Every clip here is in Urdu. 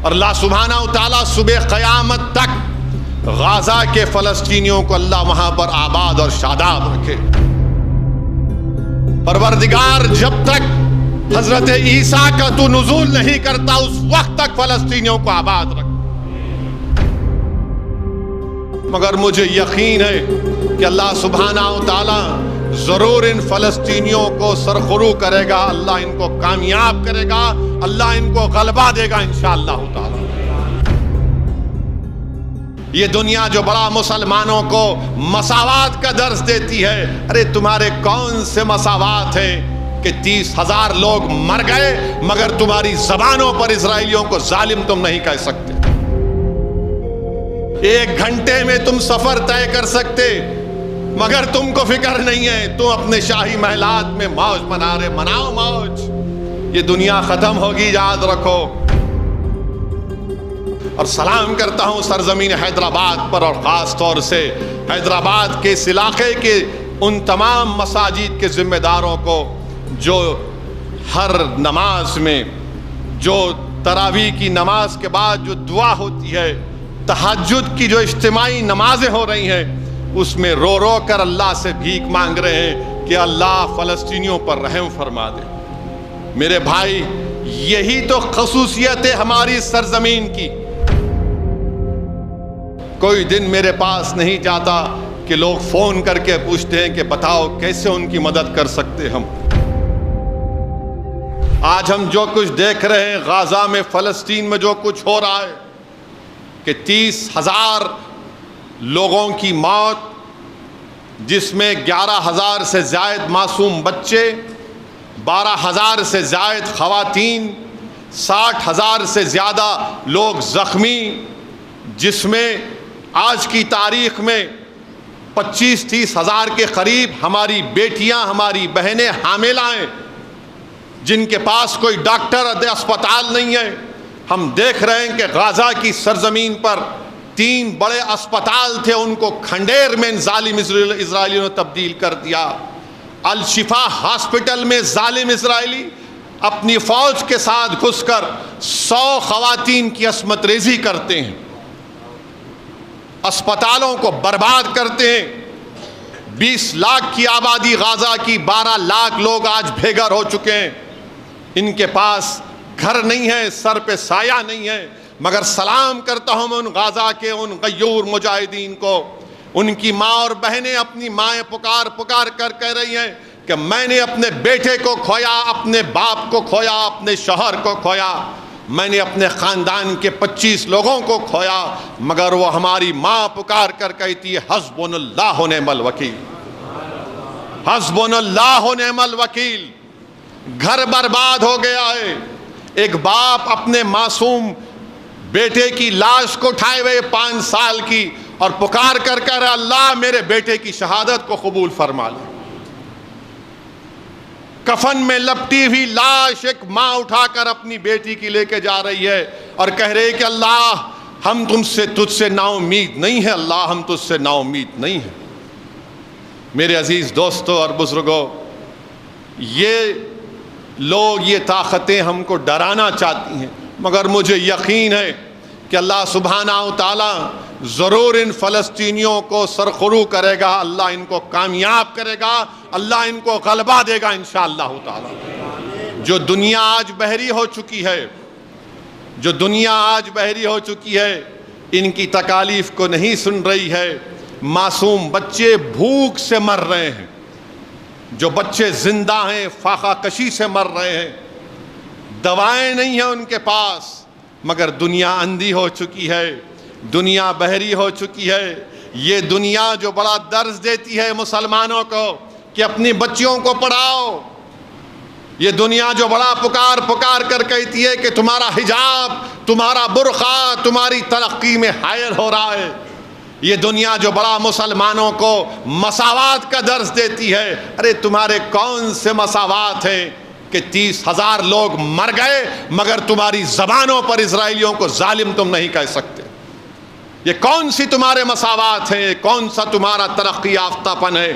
اور اللہ سبحانہ و تعالیٰ صبح قیامت تک غازہ کے فلسطینیوں کو اللہ وہاں پر آباد اور شاداب رکھے۔ پروردگار جب تک حضرت عیسیٰ کا تو نزول نہیں کرتا اس وقت تک فلسطینیوں کو آباد رکھ۔ مگر مجھے یقین ہے کہ اللہ سبحانہ و تعالیٰ ضرور ان فلسطینیوں کو سرخرو کرے گا، اللہ ان کو کامیاب کرے گا، اللہ ان کو غلبہ دے گا انشاءاللہ تعالیٰ۔ یہ دنیا جو بڑا مسلمانوں کو مساوات کا درس دیتی ہے، ارے تمہارے کون سے مساوات ہیں کہ 30,000 لوگ مر گئے مگر تمہاری زبانوں پر اسرائیلیوں کو ظالم تم نہیں کہہ سکتے۔ 1 گھنٹے میں تم سفر طے کر سکتے مگر تم کو فکر نہیں ہے، تم اپنے شاہی محلات میں موج منا رہے، مناؤ موج۔ یہ دنیا ختم ہوگی، یاد رکھو۔ اور سلام کرتا ہوں سرزمین حیدرآباد پر، اور خاص طور سے حیدرآباد کے اس علاقے کے ان تمام مساجد کے ذمہ داروں کو جو ہر نماز میں، جو تراویح کی نماز کے بعد جو دعا ہوتی ہے، تہجد کی جو اجتماعی نمازیں ہو رہی ہیں، اس میں رو رو کر اللہ سے بھیک مانگ رہے ہیں کہ اللہ فلسطینیوں پر رحم فرما دے۔ میرے بھائی، یہی تو خصوصیت ہے ہماری سرزمین کی۔ کوئی دن میرے پاس نہیں جاتا کہ لوگ فون کر کے پوچھتے ہیں کہ بتاؤ کیسے ان کی مدد کر سکتے ہم۔ آج ہم جو کچھ دیکھ رہے ہیں غازہ میں، فلسطین میں جو کچھ ہو رہا ہے کہ 30,000 لوگوں کی موت، جس میں 11,000 سے زائد معصوم بچے، 12,000 سے زائد خواتین، 60,000 سے زیادہ لوگ زخمی، جس میں آج کی تاریخ میں 25-30 ہزار کے قریب ہماری بیٹیاں، ہماری بہنیں حاملہ ہیں، جن کے پاس کوئی ڈاکٹر اسپتال نہیں ہے۔ ہم دیکھ رہے ہیں کہ غازہ کی سرزمین پر 3 بڑے اسپتال تھے، ان کو کھنڈیر میں ظالم اسرائیلیوں نے تبدیل کر دیا۔ الشفا ہاسپٹل میں ظالم اسرائیلی اپنی فوج کے ساتھ گھس کر 100 خواتین کی عصمت ریزی کرتے ہیں، اسپتالوں کو برباد کرتے ہیں۔ 20 لاکھ کی آبادی غازہ کی، 12 لاکھ لوگ آج بے گھر ہو چکے ہیں۔ ان کے پاس گھر نہیں ہے، سر پہ سایہ نہیں ہے، مگر سلام کرتا ہوں میں ان غازہ کے ان غیور مجاہدین کو۔ ان کی ماں اور بہنیں اپنی مائیں پکار پکار کر کہہ رہی ہیں کہ میں نے اپنے بیٹے کو کھویا، اپنے باپ کو کھویا، اپنے شوہر کو کھویا، میں نے اپنے خاندان کے 25 لوگوں کو کھویا، مگر وہ ہماری ماں پکار کر کہتی ہے حسبنا اللہ و نعم الوکیل، حسبنا اللہ و نعم الوکیل۔ گھر برباد ہو گیا ہے۔ ایک باپ اپنے معصوم بیٹے کی لاش کو اٹھائے ہوئے 5 سال کی اور پکار کر کر اللہ میرے بیٹے کی شہادت کو قبول فرما لے۔ کفن میں لپٹی ہوئی لاش ایک ماں اٹھا کر اپنی بیٹی کی لے کے جا رہی ہے اور کہہ رہی کہ اللہ ہم تجھ سے نا امید نہیں ہے، اللہ ہم تجھ سے نا امید نہیں ہے۔ میرے عزیز دوستوں اور بزرگوں، یہ لوگ، یہ طاقتیں ہم کو ڈرانا چاہتی ہیں، مگر مجھے یقین ہے کہ اللہ سبحانہ و تعالیٰ ضرور ان فلسطینیوں کو سرخرو کرے گا، اللہ ان کو کامیاب کرے گا، اللہ ان کو غلبہ دے گا انشاءاللہ تعالیٰ۔ جو دنیا آج بحری ہو چکی ہے، جو دنیا آج بحری ہو چکی ہے، ان کی تکالیف کو نہیں سن رہی ہے۔ معصوم بچے بھوک سے مر رہے ہیں، جو بچے زندہ ہیں فاقہ کشی سے مر رہے ہیں، دوائیں نہیں ہیں ان کے پاس، مگر دنیا اندھی ہو چکی ہے، دنیا بحری ہو چکی ہے۔ یہ دنیا جو بڑا درس دیتی ہے مسلمانوں کو کہ اپنی بچیوں کو پڑھاؤ، یہ دنیا جو بڑا پکار پکار کر کہتی ہے کہ تمہارا حجاب، تمہارا برقع تمہاری ترقی میں حائل ہو رہا ہے، یہ دنیا جو بڑا مسلمانوں کو مساوات کا درس دیتی ہے، ارے تمہارے کون سے مساوات ہیں کہ 30,000 لوگ مر گئے مگر تمہاری زبانوں پر اسرائیلیوں کو ظالم تم نہیں کہہ سکتے۔ یہ کون سی تمہارے مساوات ہیں، کون سا تمہارا ترقی یافتہ پن ہے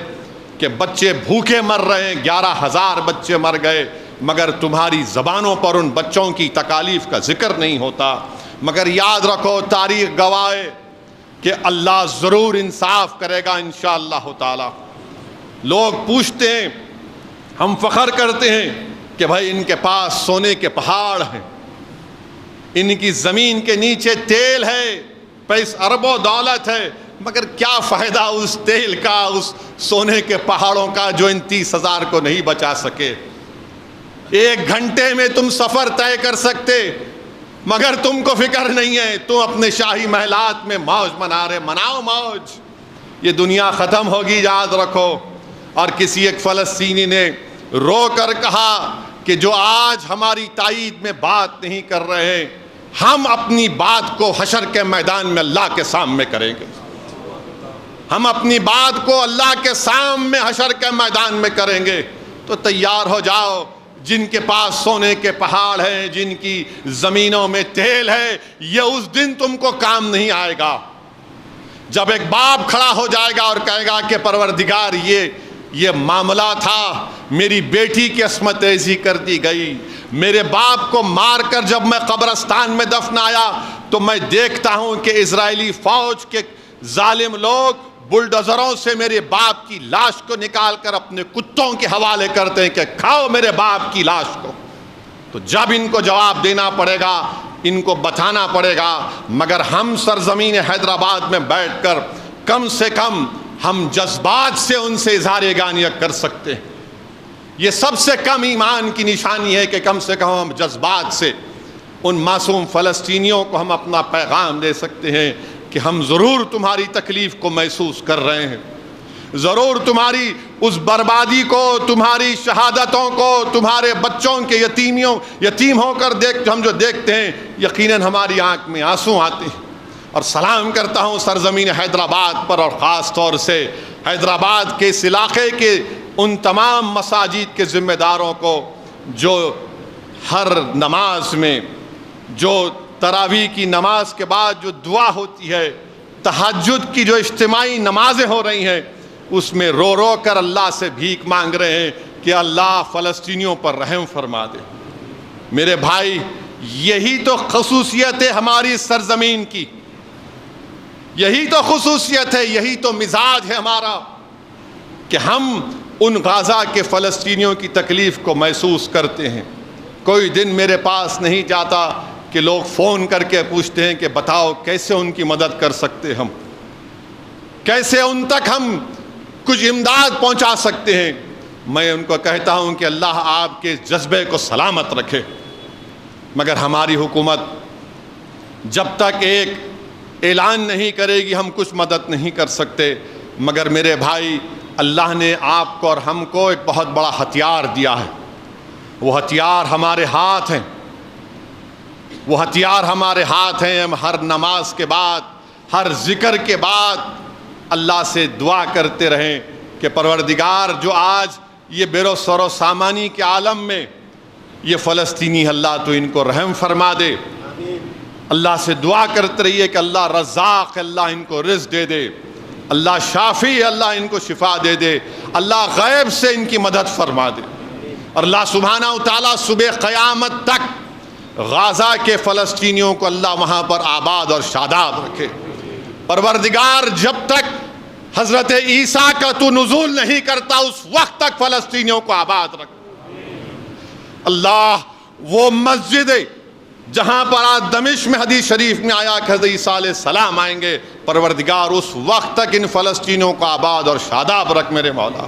کہ بچے بھوکے مر رہے ہیں، 11,000 بچے مر گئے مگر تمہاری زبانوں پر ان بچوں کی تکالیف کا ذکر نہیں ہوتا۔ مگر یاد رکھو تاریخ گواہ ہے کہ اللہ ضرور انصاف کرے گا انشاءاللہ تعالی۔ لوگ پوچھتے ہیں، ہم فخر کرتے ہیں کہ بھائی ان کے پاس سونے کے پہاڑ ہیں، ان کی زمین کے نیچے تیل ہے، پیسے اربوں دولت ہے، مگر کیا فائدہ اس تیل کا، اس سونے کے پہاڑوں کا جو ان 30,000 کو نہیں بچا سکے۔ 1 گھنٹے میں تم سفر طے کر سکتے، مگر تم کو فکر نہیں ہے، تم اپنے شاہی محلات میں موج منا رہے، مناؤ موج، یہ دنیا ختم ہوگی یاد رکھو۔ اور کسی ایک فلسطینی نے رو کر کہا کہ جو آج ہماری تائید میں بات نہیں کر رہے، ہم اپنی بات کو حشر کے میدان میں اللہ کے سامنے کریں گے، ہم اپنی بات کو اللہ کے سامنے حشر کے میدان میں کریں گے۔ تو تیار ہو جاؤ، جن کے پاس سونے کے پہاڑ ہیں، جن کی زمینوں میں تیل ہے، یہ اس دن تم کو کام نہیں آئے گا جب ایک باپ کھڑا ہو جائے گا اور کہے گا کہ پروردگار یہ معاملہ تھا، میری بیٹی کی عصمت ریزی کر دی گئی، میرے باپ کو مار کر جب میں قبرستان میں دفنایا تو میں دیکھتا ہوں کہ اسرائیلی فوج کے ظالم لوگ بلڈوزروں سے میرے باپ کی لاش کو نکال کر اپنے کتوں کے حوالے کرتے ہیں کہ کھاؤ میرے باپ کی لاش کو۔ تو جب ان کو جواب دینا پڑے گا، ان کو بتانا پڑے گا، مگر ہم سرزمین حیدرآباد میں بیٹھ کر کم سے کم ہم جذبات سے ان سے اظہار یگانیت کر سکتے ہیں۔ یہ سب سے کم ایمان کی نشانی ہے کہ کم سے کم ہم جذبات سے ان معصوم فلسطینیوں کو ہم اپنا پیغام دے سکتے ہیں کہ ہم ضرور تمہاری تکلیف کو محسوس کر رہے ہیں، ضرور تمہاری اس بربادی کو، تمہاری شہادتوں کو، تمہارے بچوں کے یتیم ہو کر ہم جو دیکھتے ہیں، یقیناً ہماری آنکھ میں آنسو آتے ہیں۔ اور سلام کرتا ہوں سرزمین حیدرآباد پر، اور خاص طور سے حیدرآباد کے اس علاقے کے ان تمام مساجد کے ذمہ داروں کو جو ہر نماز میں، جو تراویح کی نماز کے بعد جو دعا ہوتی ہے، تہجد کی جو اجتماعی نمازیں ہو رہی ہیں، اس میں رو رو کر اللہ سے بھیک مانگ رہے ہیں کہ اللہ فلسطینیوں پر رحم فرما دے۔ میرے بھائی، یہی تو خصوصیت ہے ہماری سرزمین کی، یہی تو خصوصیت ہے، یہی تو مزاج ہے ہمارا کہ ہم ان غزہ کے فلسطینیوں کی تکلیف کو محسوس کرتے ہیں۔ کوئی دن میرے پاس نہیں جاتا کہ لوگ فون کر کے پوچھتے ہیں کہ بتاؤ کیسے ان کی مدد کر سکتے، ہم کیسے ان تک ہم کچھ امداد پہنچا سکتے ہیں۔ میں ان کو کہتا ہوں کہ اللہ آپ کے جذبے کو سلامت رکھے، مگر ہماری حکومت جب تک ایک اعلان نہیں کرے گی ہم کچھ مدد نہیں کر سکتے۔ مگر میرے بھائی، اللہ نے آپ کو اور ہم کو ایک بہت بڑا ہتھیار دیا ہے، وہ ہتھیار ہمارے ہاتھ ہیں، وہ ہتھیار ہمارے ہاتھ ہیں۔ ہم ہر نماز کے بعد، ہر ذکر کے بعد اللہ سے دعا کرتے رہیں کہ پروردگار جو آج یہ بے و سر و سامانی کے عالم میں یہ فلسطینی، اللہ تو ان کو رحم فرما دے۔ اللہ سے دعا کرتے رہیے کہ اللہ رزاق، اللہ ان کو رزق دے دے، اللہ شافی، اللہ ان کو شفا دے دے، اللہ غیب سے ان کی مدد فرما دے، اور اللہ سبحانہ و تعالیٰ صبح قیامت تک غزہ کے فلسطینیوں کو اللہ وہاں پر آباد اور شاداب رکھے۔ پروردگار جب تک حضرت عیسیٰ کا تو نزول نہیں کرتا اس وقت تک فلسطینیوں کو آباد رکھ۔ اللہ وہ مسجد جہاں پر آج دمشق میں حدیث شریف میں آیا کہ حضرت عیسیٰ علیہ السلام آئیں گے، پروردگار اس وقت تک ان فلسطینیوں کو آباد اور شاداب رکھ میرے مولا۔